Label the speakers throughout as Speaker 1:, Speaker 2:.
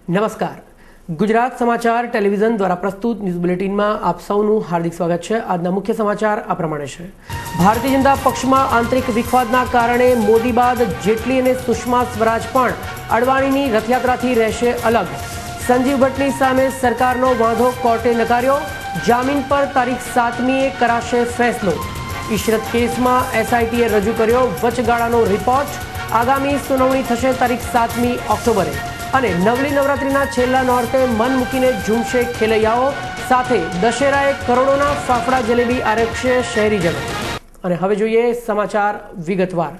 Speaker 1: નમસ્કાર, ગુજરાત સમાચાર ટેલિવિઝન દ્વારા પ્રસ્તુત ન્યૂઝ બુલેટિનમાં આપ સૌનું હાર્દિક સ્વાગત છે। આજના મુખ્ય સમાચાર આ પ્રમાણે છે। ભારતીય જનતા પક્ષમાં આંતરિક વિખવાદના કારણે મોદી બાદ જેટલી અને સુષ્મા સ્વરાજ પણ અડવાણીની રથયાત્રાથી રહેશે અલગ। સંજીવ ભટ્ટની સામે સરકારનો વાંધો કોર્ટે નકાર્યો। જામીન પર તારીખ 7મીએ કરાશે ફેસલો। ઇશરત કેસમાં એસઆઈટીએ રજૂ કર્યો વચગાળાનો રિપોર્ટ। આગામી સુનાવણી થશે તારીખ 7મી ઓક્ટોબરે। અને નવલી નવરાત્રિના છેલ્લા નોરતે મન મૂકીને ઝૂમશે ખેલૈયાઓ। સાથે દશેરાએ કરોડોના ફાફડા જલેબી આરક્ષે શહેરીજનો। અને હવે જોઈએ સમાચાર વિગતવાર।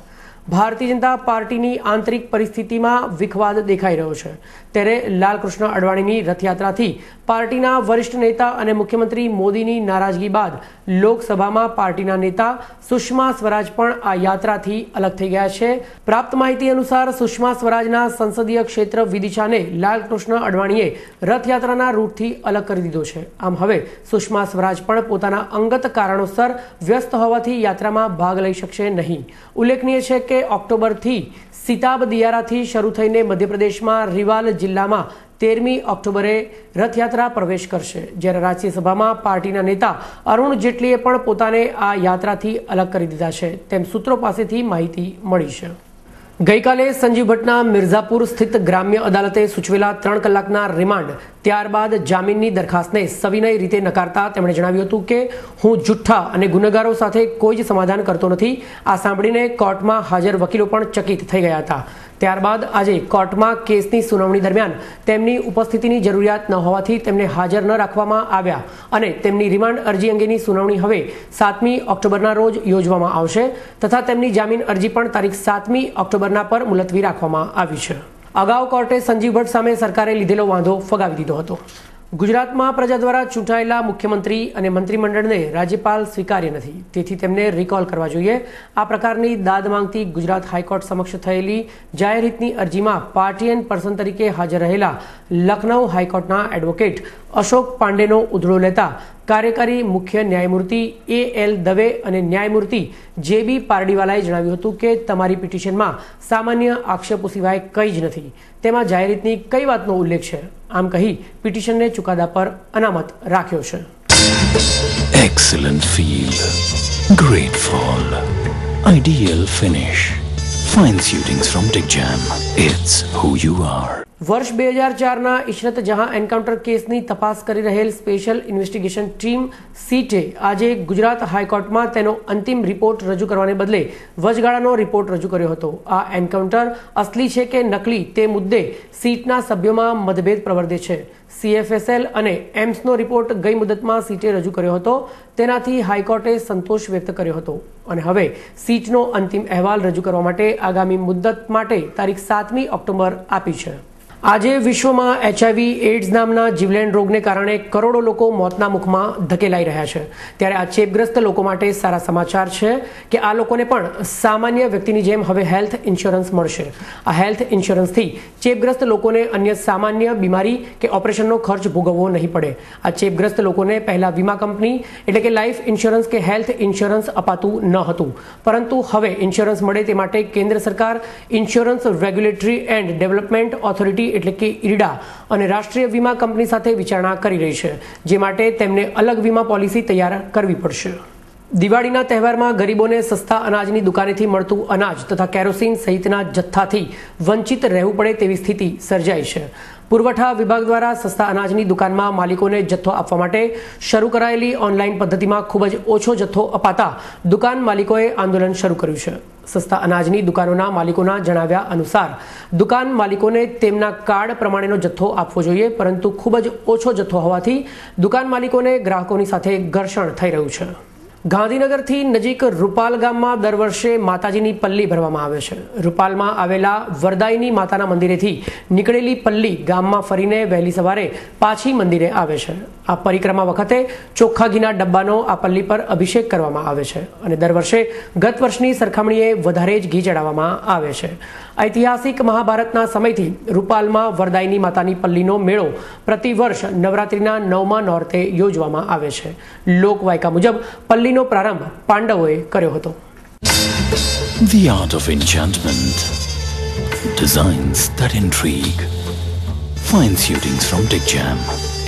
Speaker 1: ભારતીય જનતા પાર્ટીની આંતરિક પરિસ્થિતિમાં વિખવાદ દેખાઈ રહ્યો છે, ત્યારે લાલકૃષ્ણ અડવાણીની રથયાત્રાથી પાર્ટીના વરિષ્ઠ નેતા અને મુખ્યમંત્રી મોદીની નારાજગી બાદ લોકસભામાં પાર્ટીના नेता સુષ્મા સ્વરાજ પણ આ યાત્રાથી અલગ થઈ ગયા છે। પ્રાપ્ત માહિતી અનુસાર સુષ્મા સ્વરાજના સંસદીય ક્ષેત્ર વિદિશાને લાલકૃષ્ણ અડવાણીએ રથયાત્રાના રૂટથી અલગ કરી દીધો છે। આમ હવે સુષ્મા સ્વરાજ પણ પોતાના અંગત કારણોસર વ્યસ્ત હોવાથી યાત્રામાં ભાગ લઈ શકશે નહીં। ઉલ્લેખનીય છે કે ઓક્ટોબરથી સિતાબ દિયારાથી શરૂ થઈને મધ્યપ્રદેશમાં રીવાલ જિલ્લામાં 13મી ઓક્ટોબરે રથયાત્રા પ્રવેશ કરશે, જ્યારે રાજ્યસભામાં પાર્ટીના નેતા અરુણ જેટલીએ પણ પોતાને આ યાત્રાથી અલગ કરી દીધા છે, તેમ સૂત્રો પાસેથી માહિતી મળી છે। ગઈકાલે સંજીવ ભટ્ટના મિર્ઝાપુર સ્થિત ગ્રામ્ય અદાલતે સૂચવેલા 3 કલાકના રિમાન્ડ ત્યારબાદ જામીનની દરખાસ્તને સવિનય રીતે નકારતા તેમણે જણાવ્યું હતું કે હું જુઠ્ઠા અને ગુનેગારો સાથે કોઈ જ સમાધાન કરતો નથી। આ સાંભળીને કોર્ટમાં હાજર વકીલો પણ ચકિત થઈ ગયા હતા। ત્યારબાદ આજે કોર્ટમાં કેસની સુનાવણી દરમિયાન તેમની ઉપસ્થિતિની જરૂરિયાત ન હોવાથી તેમને હાજર ન રાખવામાં આવ્યા અને તેમની રિમાન્ડ અરજી અંગેની સુનાવણી હવે 7મી ઓક્ટોબરના રોજ યોજવામાં આવશે તથા તેમની જામીન અરજી પણ તારીખ 7મી ઓક્ટોબરના પર મુલતવી રાખવામાં આવી છે। અગાઉ કોર્ટે સંજીવ ભટ્ટ સામે સરકારે લીધેલો વાંધો ફગાવી દીધો હતો। ગુજરાતમાં પ્રજા દ્વારા ચૂંટાયેલા મુખ્યમંત્રી અને મંત્રીમંડળને રાજ્યપાલ સ્વીકાર્ય નથી, તેથી તેમને રિકોલ કરવા જોઈએ। આ પ્રકારની દાદ માંગતી ગુજરાત હાઈકોર્ટ સમક્ષ થયેલી જાહેર હિતની અરજીમાં પાર્ટીયન પર્સન તરીકે હાજર રહેલા લખનઉ હાઈકોર્ટના એડવોકેટ અશોક પાંડેનો ઉધડો લેતા કાર્યકારી મુખ્ય ન્યાયમૂર્તિ A.L. દવે અને ન્યાયમૂર્તિ J.B. પારડીવાલાએ જણાવ્યું હતું કે તમારી પિટિશનમાં સામાન્ય આક્ષેપો સિવાય કંઈ જ નથી, તેમાં જાહેર હિતની કઈ વાતનો ઉલ્લેખ છે, આમ કહી પિટિશનને ચુકાદા પર અનામત રાખ્યો છે।
Speaker 2: Excellent feel, great fall, ideal finish, fine suitings from Digjam. It's who you are.
Speaker 1: વર્ષ 2004ના ઇશરત જહાં એન્કાઉન્ટર કેસની તપાસ કરી રહેલ સ્પેશિયલ ઇન્વેસ્ટિગેશન ટીમ સીટે આજે ગુજરાત હાઈકોર્ટમાં તેનો અંતિમ રિપોર્ટ રજૂ કરવાને બદલે વચગાળાનો રિપોર્ટ રજૂ કર્યો હતો। આ એન્કાઉન્ટર અસલી છે કે નકલી તે મુદ્દે સીટના સભ્યોમાં મતભેદ પ્રવર્તે છે। CFSL અને એમ્સનો રિપોર્ટ ગઈ મુદતમાં સીટે રજૂ કર્યો હતો, તેનાથી હાઈકોર્ટે સંતોષ વ્યક્ત કર્યો હતો અને હવે સીટનો અંતિમ અહેવાલ રજૂ કરવા માટે આગામી મુદ્દત માટે તારીખ 7મી ઓક્ટોબર આપી છે। આજે વિશ્વમાં HIV એડ્સ નામના જીવલેણ રોગને કારણે કરોડો લોકો મોતના મુખમાં ધકેલાઈ રહ્યા છે, ત્યારે આ ચેપગ્રસ્ત લોકો માટે સારા સમાચાર છે કે આ લોકોને પણ સામાન્ય વ્યક્તિની જેમ હવે હેલ્થ ઇન્સ્યોરન્સ મળશે। આ હેલ્થ ઇન્સ્યોરન્સથી ચેપગ્રસ્ત લોકોને અન્ય સામાન્ય બીમારી કે ઓપરેશનનો ખર્ચ ભોગવવો નહીં પડે। આ ચેપગ્રસ્ત લોકોને પહેલા વીમા કંપની એટલે કે લાઈફ ઇન્સ્યોરન્સ કે હેલ્થ ઇન્સ્યોરન્સ અપાતું ન હતું, પરંતુ હવે ઇન્સ્યોરન્સ મળે તે માટે કેન્દ્ર સરકાર insurance regulatory and development authority એટલે કે IRDA અને રાષ્ટ્રીય વીમા કંપની સાથે વિચારણા કરી રહી છે, જે માટે તેમને અલગ વીમા પોલિસી તૈયાર કરવી પડશે। દિવાળીના તહેવારમાં ગરીબોને સસ્તા અનાજની દુકાનેથી મળતું અનાજ તથા કેરોસીન સહિતના જથ્થાથી વંચિત રહેવું પડે તેવી સ્થિતિ સર્જાઈ છે। પુરવઠા વિભાગ દ્વારા સસ્તા અનાજની દુકાનમાં માલિકોને જથ્થો આપવા માટે શરૂ કરાયેલી ઓનલાઈન પદ્ધતિમાં ખૂબ જ ઓછો જથ્થો અપાતા દુકાન માલિકોએ આંદોલન શરૂ કર્યું છે। સસ્તા અનાજની દુકાનોના માલિકોના જણાવ્યા અનુસાર દુકાન માલિકોને તેમના કાર્ડ પ્રમાણેનો જથ્થો આપવો જોઈએ, પરંતુ ખૂબ જ ઓછો જથ્થો હોવાથી દુકાન માલિકોને ગ્રાહકોની સાથે ઘર્ષણ થઈ રહ્યું છે। ગાંધીનગરથી નજીક રૂપાલ ગામમાં દર વર્ષે માતાજીની પલ્લી ભરવામાં આવે છે। રૂપાલમાં આવેલા વરદાયની માતાના મંદિરેથી નીકળેલી પલ્લી ગામમાં ફરીને વહેલી સવારે પાછી મંદિરે આવે છે। આ પરિક્રમા વખતે ચોખ્ખા ઘીના ડબ્બાનો આ પલ્લી પર અભિષેક કરવામાં આવે છે અને દર વર્ષે ગત વર્ષની સરખામણીએ વધારે જ ઘી ચડાવવામાં આવે છે। ઐતિહાસિક મહાભારતના સમયથી રૂપાલમાં વરદાયની માતાની પલ્લીનો મેળો પ્રતિવર્ષ નવરાત્રિના 9મા નોરતે યોજવામાં આવે છે। લોકવાયકા મુજબ પલ્લીનો પ્રારંભ પાંડવોએ કર્યો હતો।
Speaker 2: The art of enchantment, designs that intrigue, Fine suitings from Dick Jam.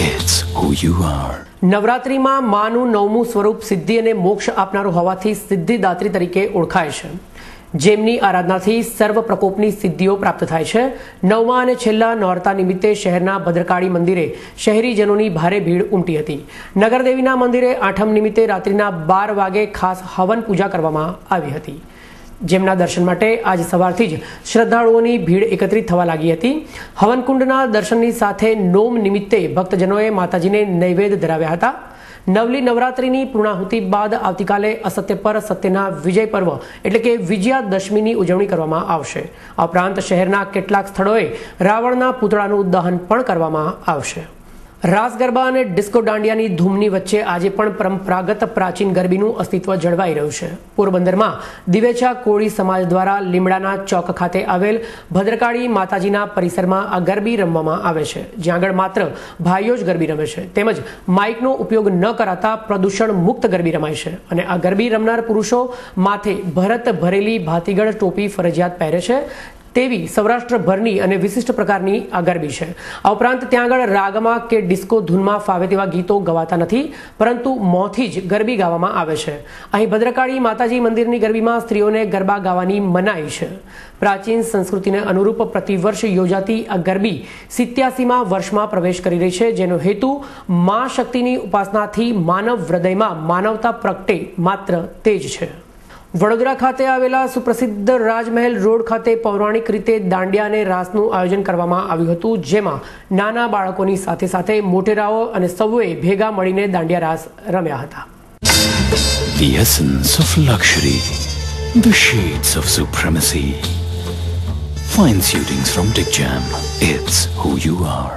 Speaker 2: It's who you are.
Speaker 1: નવરાત્રિમાં માનું નવમું સ્વરૂપ સિદ્ધિ અને મોક્ષ આપનારું હોવાથી સિદ્ધિદાત્રી તરીકે ઓળખાય છે, જેમની આરાધનાથી સર્વ પ્રકોપની સિદ્ધિઓ પ્રાપ્ત થાય છે. નવમા અને છેલ્લા નોરતા નિમિત્તે શહેરના ભદ્રકાળી મંદિરે શહેરીજનોની ભારે ભીડ ઉમટી હતી. નગરદેવીના મંદિરે આઠમ નિમિત્તે રાત્રિના 12 વાગે ખાસ હવન પૂજા કરવામાં આવી હતી, જેમના દર્શન માટે આજ સવારથી જ શ્રદ્ધાળુઓની ભીડ એકત્રિત થવા લાગી હતી. હવનકુંડના દર્શનની સાથે નોમ નિમિત્તે ભક્તજનોએ માતાજીને નૈવેદ્ય ધરાવ્યા હતા. નવલી નવરાત્રિની પૂર્ણાહુતિ બાદ આવતીકાલે અસત્ય પર સત્યના વિજય પર્વ એટલે કે વિજયાદશમીની ઉજવણી કરવામાં આવશે. આ ઉપરાંત શહેરના કેટલાક સ્થળોએ રાવણના પૂતળાનું દહન પણ કરવામાં આવશે. રાસ ગરબા અને ડિસ્કો દાંડિયાની ધૂમની વચ્ચે આજે પણ પરંપરાગત પ્રાચીન ગરબીનું અસ્તિત્વ જળવાઈ રહ્યું છે. પોરબંદરમાં દિવેચા કોળી સમાજ દ્વારા લીમડાના ચોક ખાતે આવેલ ભદ્રકાળી માતાજીના પરિસરમાં આ ગરબી રમવામાં આવે છે, જ્યાં આગળ માત્ર ભાઈઓ જ ગરબી રમે છે. તેમજ માઇકનો ઉપયોગ ન કરાતા પ્રદૂષણ મુક્ત ગરબી રમાય છે અને આ ગરબી રમનાર પુરુષો માથે ભરત ભરેલી ભાતીગળ ટોપી ફરજિયાત પહેરે છે તેવી સૌરાષ્ટ્રભરની અને વિશિષ્ટ પ્રકારની આ ગરબી છે. આ ઉપરાંત ત્યાં આગળ રાગમાં કે ડિસ્કો ધૂનમાં ફાવે તેવા ગીતો ગવાતા નથી, પરંતુ મોંથી જ ગરબી ગાવામાં આવે છે. અહીં ભદ્રકાળી માતાજી મંદિરની ગરબીમાં સ્ત્રીઓને ગરબા ગાવાની મનાઈ છે. પ્રાચીન સંસ્કૃતિને અનુરૂપ પ્રતિવર્ષ યોજાતી આ ગરબી 87મા વર્ષમાં પ્રવેશ કરી રહી છે, જેનો હેતુ મા શક્તિની ઉપાસનાથી માનવ હૃદયમાં માનવતા પ્રગટે, માત્ર તે જ છે. વડોદરા ખાતે આવેલા સુપ્રસિદ્ધ રાજમહેલ રોડ ખાતે પૌરાણિક રીતે દાંડિયા અને રાસનું આયોજન કરવામાં આવ્યું હતું, જેમાં નાના બાળકોની સાથે સાથે મોટેરાઓ અને સૌએ ભેગા મળીને દાંડિયા રાસ રમ્યા હતા.
Speaker 2: The essence of luxury, the shades of supremacy. Fine suitings from Dick Jam. It's who you are.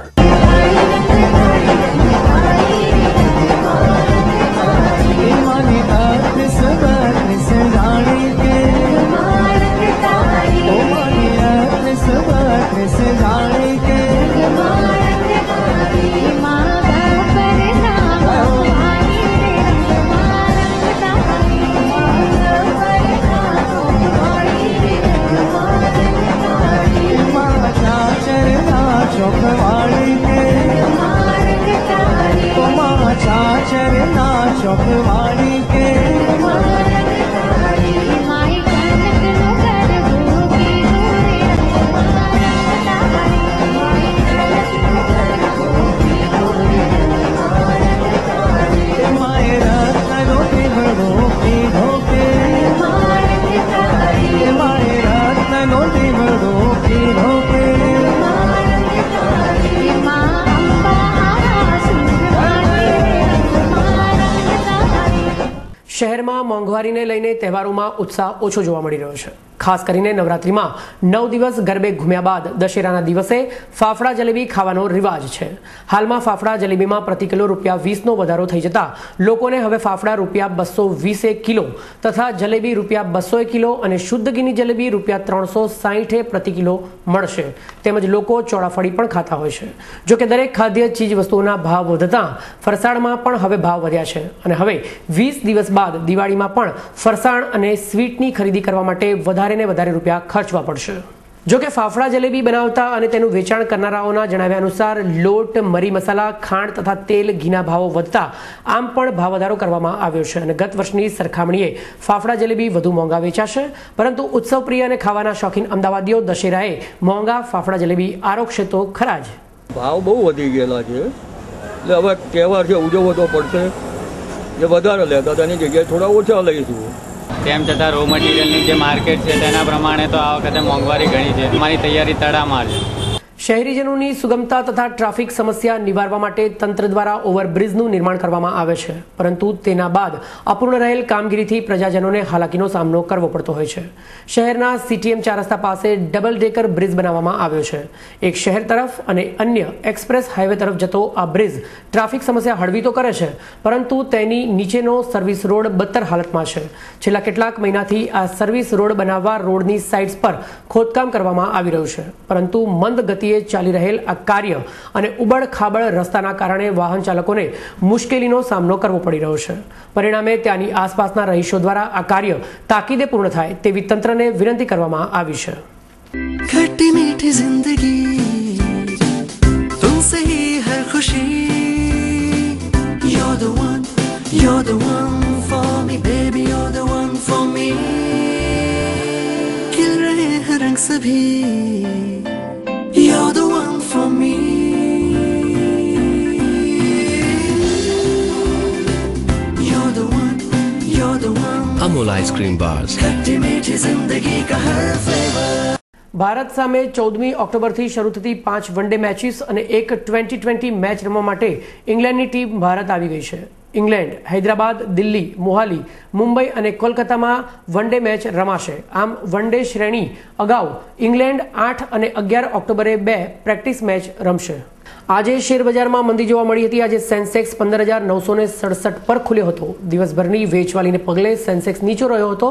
Speaker 1: શહેરમાં મોંઘવારીને લઈને તહેવારોમાં ઉત્સાહ ઓછો જોવા મળી રહ્યો છે. ખાસ કરીને નવરાત્રિમાં 9 દિવસ ગરબે ઘૂમ્યા બાદ દશેરાના દિવસે ફાફડા જલેબી ખાવાનો રિવાજ છે. હાલમાં ફાફડા જલેબીમાં પ્રતિ કિલો ₹20નો વધારો થઈ જતા લોકોને હવે ફાફડા ₹220 કિલો તથા જલેબી ₹200 કિલો અને શુદ્ધ ઘીની જલેબી ₹360 પ્રતિ કિલો મળશે. તેમજ લોકો ચોળાફળી પણ ખાતા હોય છે. જોકે દરેક ખાદ્ય ચીજ વસ્તુઓના ભાવ વધતા ફરસાણમાં પણ હવે ભાવ વધ્યા છે અને હવે 20 દિવસ બાદ દિવાળીમાં પણ ફરસાણ અને સ્વીટની ખરીદી કરવા માટે વધારે રૂપિયા ખર્ચવા પડશે. જોકે ફાફડા જલેબી બનાવતા અને તેનું વેચાણ કરનારાઓના જણાવ્યા અનુસાર લોટ, મરી મસાલા, ખાંડ તથા તેલ, ઘીના ભાવો વધતા આમ પણ ભાવ વધારો કરવામાં આવ્યો છે અને ગત વર્ષની સરખામણીએ ફાફડા જલેબી વધુ મોંઘા વેચાશે. પરંતુ ઉત્સવપ્રિય અને ખાવાના શોખીન અમદાવાદીઓ દશેરાએ મોંઘા ફાફડા જલેબી આરોગશે તો ખરા જ.
Speaker 3: ભાવ બહુ વધી ગયેલા છે, એટલે હવે તહેવાર છે, ઉજવવો તો પડશે. જે વધારે લેતા તેની જગ્યાએ થોડા ઓછા લઈશું.
Speaker 4: તેમ છતાં રો મટીરિયલની જે માર્કેટ છે તેના પ્રમાણે તો આ વખતે મોંઘવારી ઘણી છે. અમારી તૈયારી તડામાર છે.
Speaker 1: શહેરીજનોની સુગમતા તથા ટ્રાફિક સમસ્યા નિવારવા માટે તંત્ર દ્વારા ઓવરબ્રિજનું નિર્માણ કરવામાં આવે છે, પરંતુ તેના બાદ અપૂર્ણ રહેલ કામગીરીથી પ્રજાજનોને હાલાકીનો સામનો કરવો પડતો હોય છે. શહેરના CTM 4 રસ્તા પાસે ડબલ ડેકર બ્રિજ બનાવવામાં આવ્યો છે. એક શહેર તરફ અને અન્ય એક્સપ્રેસ હાઈવે તરફ જતો આ બ્રિજ ટ્રાફિક સમસ્યા હળવી તો કરે છે, પરંતુ તેની નીચેનો સર્વિસ રોડ બદતર હાલતમાં છે. છેલ્લા કેટલાક મહિનાથી આ સર્વિસ રોડ બનાવવા રોડની સાઇડ્સ પર ખોદકામ કરવામાં આવી રહ્યું છે, પરંતુ મંદ ગતિએ ચાલી રહેલ આ કાર્ય અને ઉબડ ખાબડ રસ્તાના કારણે વાહન ચાલકોને મુશ્કેલીનો સામનો કરવો પડી રહ્યો છે. પરિણામે ત્યાંની આસપાસના રહીશો દ્વારા આ કાર્ય તાકીદે પૂર્ણ થાય તેવી તંત્રને વિનંતી કરવામાં આવી છે.
Speaker 5: खट्टी मीठी जिंदगी से ही हर खुशी You're the one for me baby you're the one for me खिल रहे हैं रंग सभी You're the one for me You're the one
Speaker 6: Amul ice cream bars
Speaker 5: खट्टी मीठी जिंदगी का हर फ्लेवर
Speaker 1: ભારત સામે 14મી ઓક્ટોબરથી શરૂ થતી 5 વનડે મેચિસ અને એક T20 મેચ રમવા માટે ઇંગ્લેન્ડની ટીમ ભારત આવી ગઈ છે. ઇંગ્લેન્ડ, હૈદરાબાદ, દિલ્હી, મોહાલી, મુંબઈ અને કોલકાતામાં વનડે મેચ રમાશે. આમ વનડે શ્રેણી અગાઉ ઇંગ્લેન્ડ 8 અને 11 ઓક્ટોબરે 2 પ્રેક્ટિસ મેચ રમશે. આજે શેરબજારમાં મંદી જોવા મળી હતી. આજે સેન્સેક્સ 15,967 પર ખુલ્યો હતો. દિવસભરની વેચવાલીને પગલે સેન્સેક્સ નીચો રહ્યો હતો.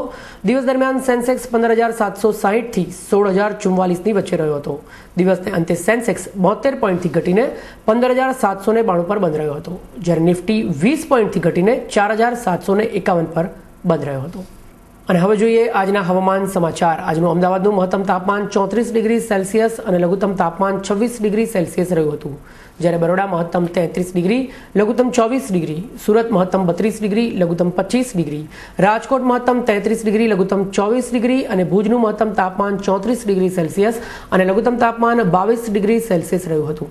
Speaker 1: દિવસ દરમિયાન સેન્સેક્સ 15,760 થી 16,044 ની વચ્ચે રહ્યો હતો. દિવસને અંતે સેન્સેક્સ 72 પોઈન્ટથી ઘટીને 15,792 પર બંધ રહ્યો હતો, જ્યારે નિફ્ટી 20 પોઈન્ટથી ઘટીને 4,751 પર બંધ રહ્યો હતો. અને હવે જોઈએ આજના હવામાન સમાચાર. આજનું અમદાવાદનું મહત્તમ તાપમાન 34 ડિગ્રી સેલ્સિયસ અને લઘુત્તમ તાપમાન 26 ડિગ્રી સેલ્સિયસ રહ્યું હતું, જ્યારે બરોડા મહત્તમ 33 ડિગ્રી, લઘુત્તમ 24 ડિગ્રી, સુરત મહત્તમ 32 ડિગ્રી, લઘુત્તમ 25 ડિગ્રી, રાજકોટ મહત્તમ 33 ડિગ્રી, લઘુત્તમ 24 ડિગ્રી અને ભુજનું મહત્તમ તાપમાન 34 ડિગ્રી સેલ્સિયસ અને લઘુત્તમ તાપમાન 22 ડિગ્રી સેલ્સિયસ રહ્યું હતું.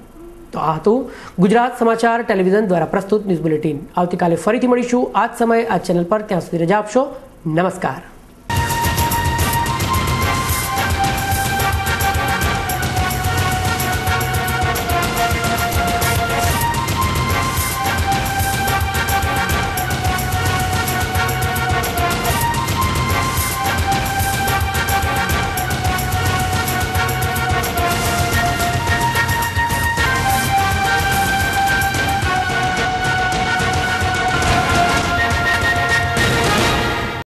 Speaker 1: તો આ હતું ગુજરાત સમાચાર ટેલિવિઝન દ્વારા પ્રસ્તુત ન્યૂઝ બુલેટિન. આવતીકાલે ફરીથી મળીશું આ જ સમયે આ ચેનલ પર. ત્યાં સુધી રજા આપશો. નમસ્કાર.